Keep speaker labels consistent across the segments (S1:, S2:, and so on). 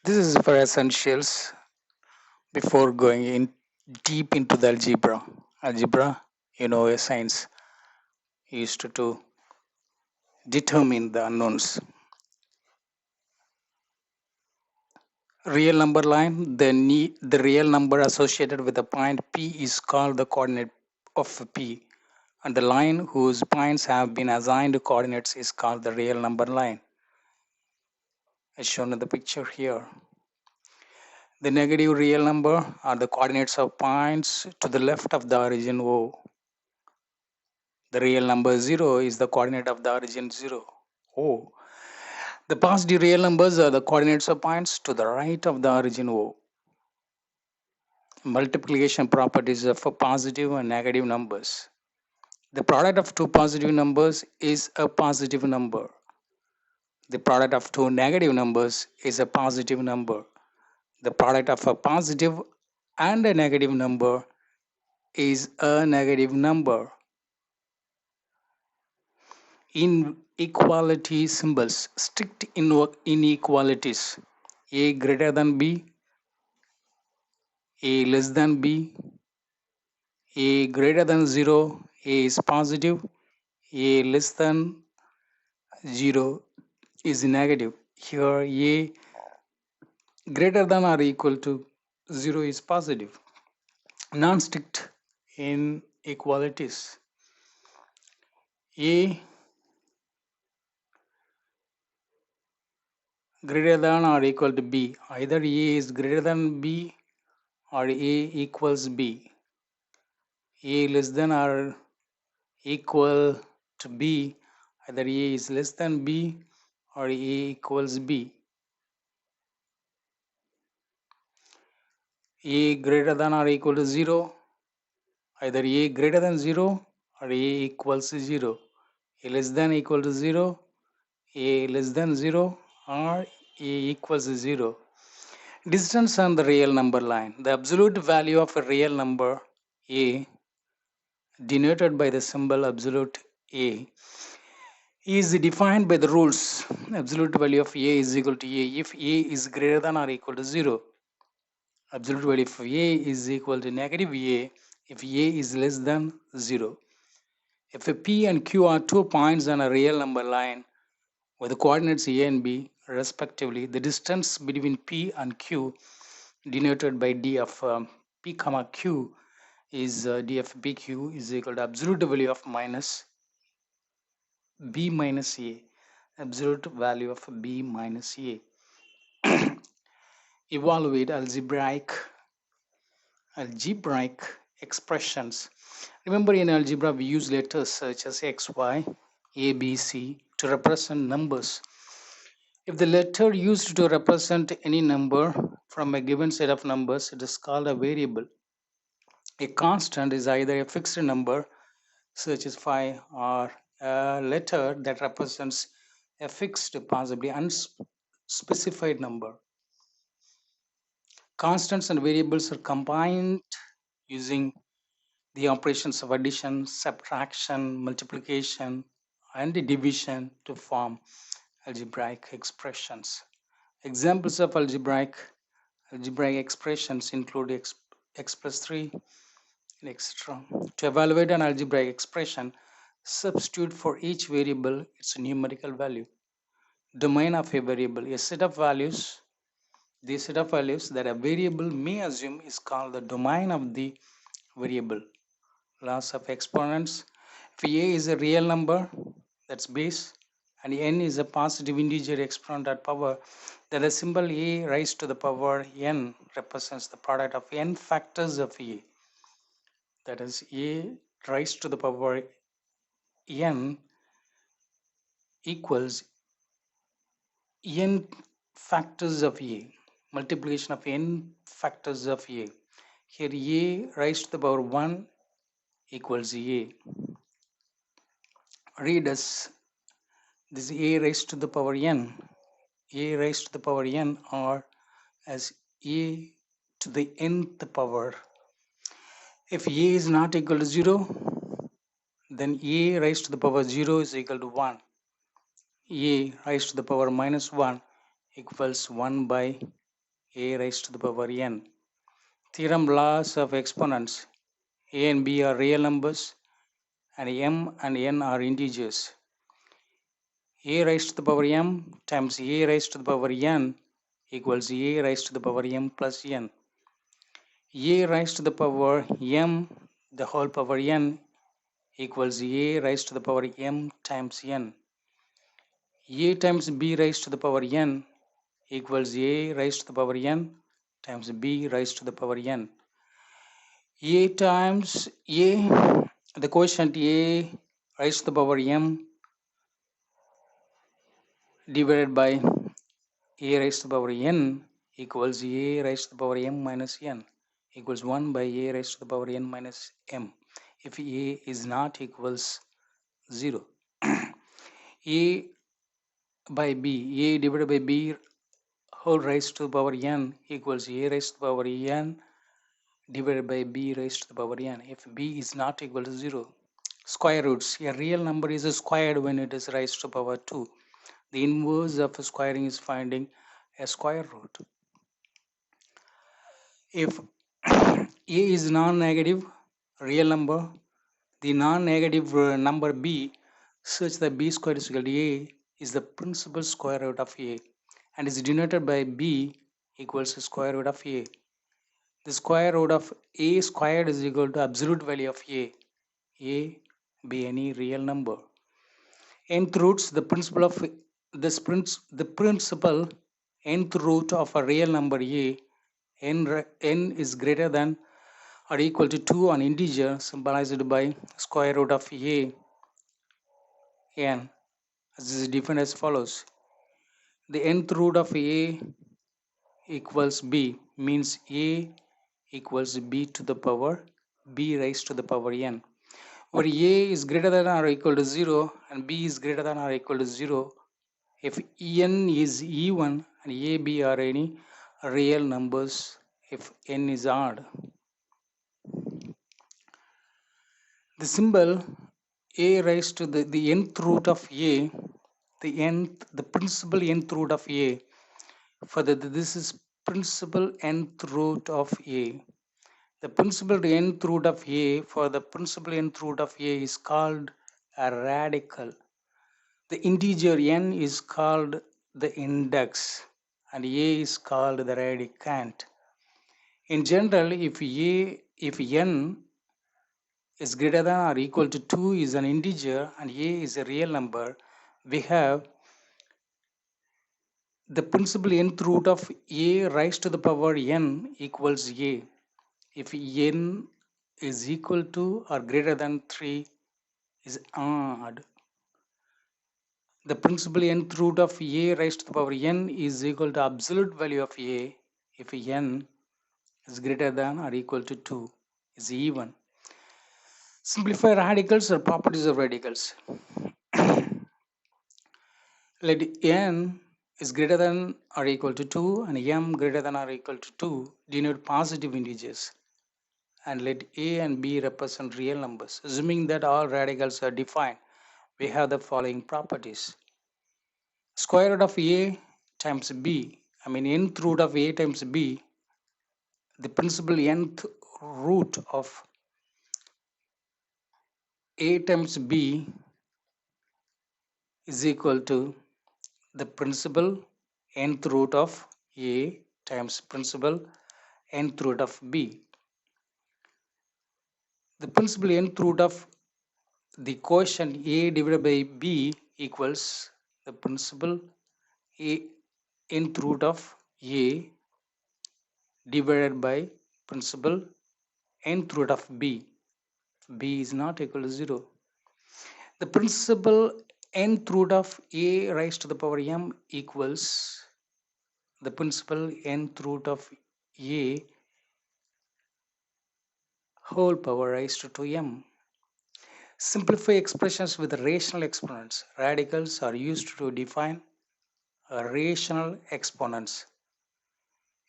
S1: This is for essentials before going in deep into the algebra. Algebra, a science used to determine the unknowns. Real number line, the real number associated with a point P is called the coordinate of P, and the line whose points have been assigned coordinates is called the real number line, as shown in the picture here. The negative real number are the coordinates of points to the left of the origin O. The real number 0 is the coordinate of the origin 0, O. The positive real numbers are the coordinates of points to the right of the origin O. Multiplication properties of positive and negative numbers. The product of two positive numbers is a positive number. The product of two negative numbers is a positive number. The product of a positive and a negative number is a negative number. Inequality symbols, strict inequalities. A greater than B, A less than B, A greater than 0, A is positive, A less than 0 is negative. Here A greater than or equal to 0 is positive. Non-strict inequalities. A greater than or equal to B. Either A is greater than B or A equals B. A less than or equal to B. Either A is less than B or A equals B. A greater than or equal to 0. Either A greater than 0 or A equals 0. A less than equal to 0. A less than 0 or A equals 0. Distance on the real number line. The absolute value of a real number A, denoted by the symbol absolute A, is defined by the rules. Absolute value of A is equal to A if A is greater than or equal to 0. Absolute value of A is equal to negative A if A is less than 0. If a P and Q are 2 points on a real number line with the coordinates A and B respectively, the distance between P and Q, denoted by d of P comma Q, is d of PQ is equal to absolute value of minus B minus A. Absolute value of B minus A. Evaluate algebraic expressions. Remember, in algebra we use letters such as x, y, a, b, c to represent numbers. If the letter used to represent any number from a given set of numbers, it is called a variable. A constant is either a fixed number such as 5 or a letter that represents a fixed, possibly unspecified number. Constants and variables are combined using the operations of addition, subtraction, multiplication, and division to form algebraic expressions. Examples of algebraic expressions include x plus 3 and etc. To evaluate an algebraic expression, substitute for each variable its numerical value. Domain of a variable, a set of values. The set of values that a variable may assume is called the domain of the variable. Laws of exponents. If a is a real number, that's base, and n is a positive integer exponent at power, then the symbol a raised to the power n represents the product of n factors of a. That is, a raised to the power n equals n factors of a, multiplication of n factors of a. Here a raised to the power 1 equals a. Read as this a raised to the power n, a raised to the power n, or as a to the nth power. If a is not equal to 0, then a raised to the power 0 is equal to 1. A raised to the power minus 1 equals 1 by a raised to the power n. Theorem laws of exponents. A and b are real numbers and m and n are integers. A raised to the power m times a raised to the power n equals a raised to the power m plus n. A raised to the power m the whole power n equals a raised to the power m times n. A times b raised to the power n equals a raised to the power n times b raised to the power n. A times a, the quotient a raised to the power m divided by a raised to the power n equals a raised to the power m minus n equals 1 by a raised to the power n minus m if a is not equals 0. A by b, a divided by b whole raised to the power n equals a raised to the power n divided by b raised to the power n if b is not equal to 0. Square roots. A real number is squared when it is raised to power 2. The inverse of squaring is finding a square root. If a is non-negative real number, the non-negative number b such that b squared is equal to a is the principal square root of a and is denoted by b equals the square root of a. The square root of a squared is equal to absolute value of a be any real number. Nth roots, the principle of the principal nth root of a real number a, n is greater than or equal to 2 on integer symbolized by square root of a n. This is defined as follows. The nth root of a equals b means a equals b to the power b raised to the power n, where a is greater than or equal to 0 and b is greater than or equal to 0 if n is even and a, b are any real numbers if n is odd. The symbol a raised to the nth root of a, the principal nth root of a, for this is principal nth root of a. The principal nth root of a for the principal nth root of a is called a radical. The integer n is called the index and a is called the radicand. In general, if n is greater than or equal to 2 is an integer and a is a real number, we have the principal nth root of a raised to the power n equals a. If n is equal to or greater than 3 is odd. The principal nth root of a raised to the power n is equal to absolute value of a if n is greater than or equal to 2 is even. Simplify radicals or properties of radicals. Let n is greater than or equal to 2 and m greater than or equal to 2 denote positive integers, and let a and b represent real numbers. Assuming that all radicals are defined, we have the following properties. Square root of a times b, nth root of a times b, the principal nth root of a times b is equal to the principal nth root of a times principal nth root of b. The principal nth root of the quotient a divided by b equals the principal nth root of a divided by principal nth root of b. B is not equal to 0. The principal nth root of a raised to the power m equals the principal nth root of a whole power raised to m. Simplify expressions with rational exponents. Radicals are used to define rational exponents.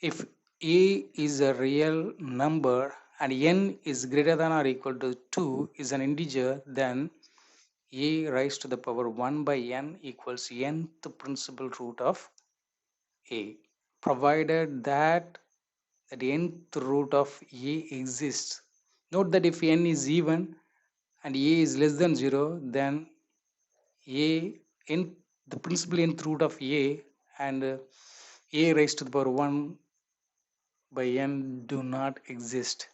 S1: If a is a real number and n is greater than or equal to 2 is an integer, then a raised to the power 1 by n equals nth principal root of a. provided that the nth root of a exists. Note that if n is even and a is less than 0, then a n, the principal nth root of a and a raised to the power 1 by n do not exist.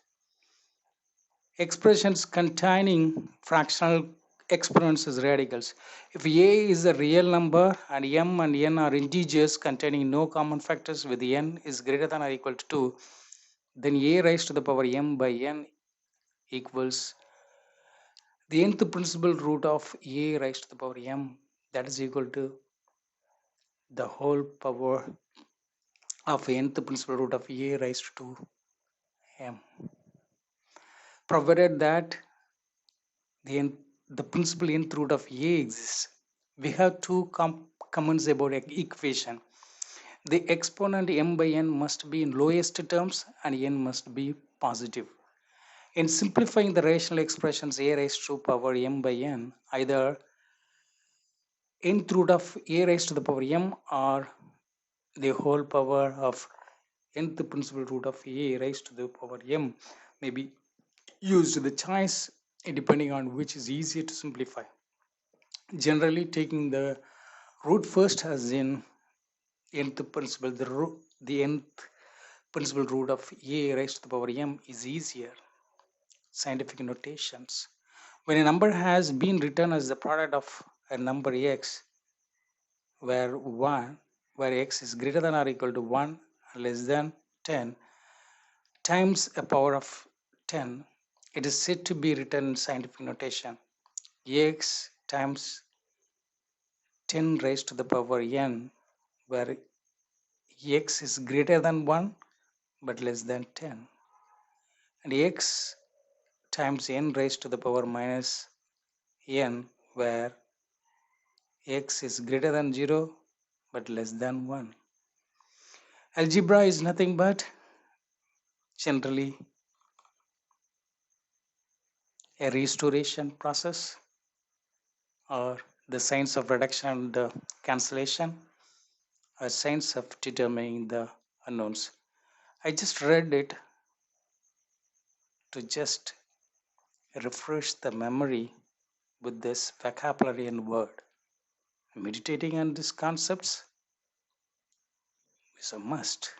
S1: Expressions containing fractional exponents as radicals. If a is a real number and m and n are integers containing no common factors with n is greater than or equal to 2, then a raised to the power m by n equals the nth principal root of a raised to the power m, that is equal to the whole power of nth principal root of a raised to m, provided that the principal nth root of a exists. We have two comments about equation. The exponent m by n must be in lowest terms and n must be positive. In simplifying the rational expressions a raised to power m by n, either nth root of a raised to the power m or the whole power of nth principal root of a raised to the power m may be used. The choice depending on which is easier to simplify. Generally, taking the root first as in nth principal, the nth principal root of a raised to the power m is easier. Scientific notations. When a number has been written as the product of a number x, where x is greater than or equal to 1 and less than 10 times a power of 10, it is said to be written in scientific notation x times 10 raised to the power n, where x is greater than 1 but less than 10, and x times n raised to the power minus n, where x is greater than 0 but less than 1. Algebra is nothing but generally a restoration process or the science of reduction and cancellation, a science of determining the unknowns. I just read it to just refresh the memory with this vocabulary and word. Meditating on these concepts is a must.